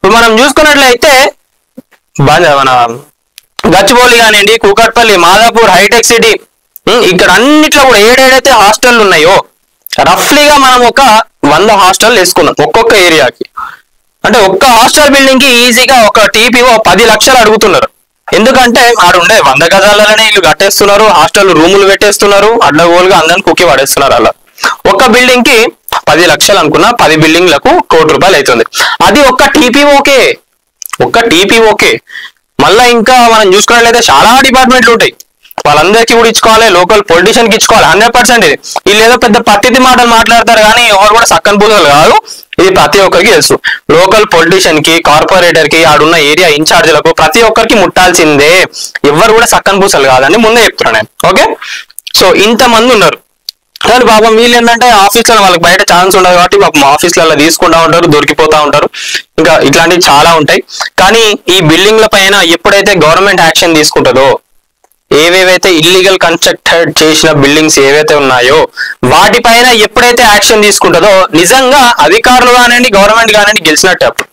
ఇప్పుడు మనం చూసుకున్నట్లయితే మన గచ్చిబౌలి కానివ్వండి, కూకట్పల్లి, మాదాపూర్, హైటెక్ సిటీ, ఇక్కడ అన్నిట్లో కూడా ఏడేడైతే హాస్టల్ ఉన్నాయో రఫ్లీగా మనం ఒక 100 హాస్టల్ వేసుకున్నాం ఒక్కొక్క ఏరియాకి. అంటే ఒక్క హాస్టల్ బిల్డింగ్ కి ఈజీగా ఒక టీపీఓ 10 లక్షలు అడుగుతున్నారు. ఎందుకంటే ఆడుండే 100 గజాలనే ఇల్లు కట్టేస్తున్నారు, హాస్టల్ రూములు పెట్టేస్తున్నారు, అడ్డగోలుగా అందరిని కుక్కి పడేస్తున్నారు. అలా ఒక్క బిల్డింగ్ కి 10 లక్షలు అనుకున్నా 10 బిల్డింగ్లకు ₹1 కోటి అవుతుంది. అది ఒక్క టీపీఓకే. మళ్ళీ ఇంకా మనం చూసుకున్నట్లయితే చాలా డిపార్ట్మెంట్లు ఉంటాయి, వాళ్ళందరికీ కూడా ఇచ్చుకోవాలి, లోకల్ పొలిటీషియన్ కి ఇచ్చుకోవాలి 100%. ఇది వీళ్ళు ఏదో పెద్ద పత్తిది మాటలు మాట్లాడతారు కానీ ఎవరు కూడా సక్కని పూజలు కాదు, ఇది ప్రతి ఒక్కరికి తెలుసు. లోకల్ పొలిటీషియన్ కి, కార్పొరేటర్ కి, ఆడున్న ఏరియా ఇన్ఛార్జీలకు ప్రతి ఒక్కరికి ముట్టాల్సిందే, ఎవరు కూడా సక్కని పూసలు కాదని ముందే చెప్తున్నా నేను. ఓకే, సో ఇంతమంది ఉన్నారు. కానీ పాపం వీళ్ళు ఏంటంటే ఆఫీస్లలో వాళ్ళకి బయట ఛాన్స్ ఉండదు కాబట్టి పాపం ఆఫీస్లలో తీసుకుంటా ఉంటారు, దొరికిపోతా ఉంటారు, ఇంకా ఇట్లాంటివి చాలా ఉంటాయి. కానీ ఈ బిల్డింగ్ల పైన ఎప్పుడైతే గవర్నమెంట్ యాక్షన్ తీసుకుంటుందో, ఏవేవైతే ఇల్లీగల్ కన్స్ట్రక్టెడ్ చేసిన బిల్డింగ్స్ ఏవైతే ఉన్నాయో వాటిపైన ఎప్పుడైతే యాక్షన్ తీసుకుంటుందో నిజంగా అధికారులు కానివ్వండి, గవర్నమెంట్ కానివ్వండి గెలిచినట్టు.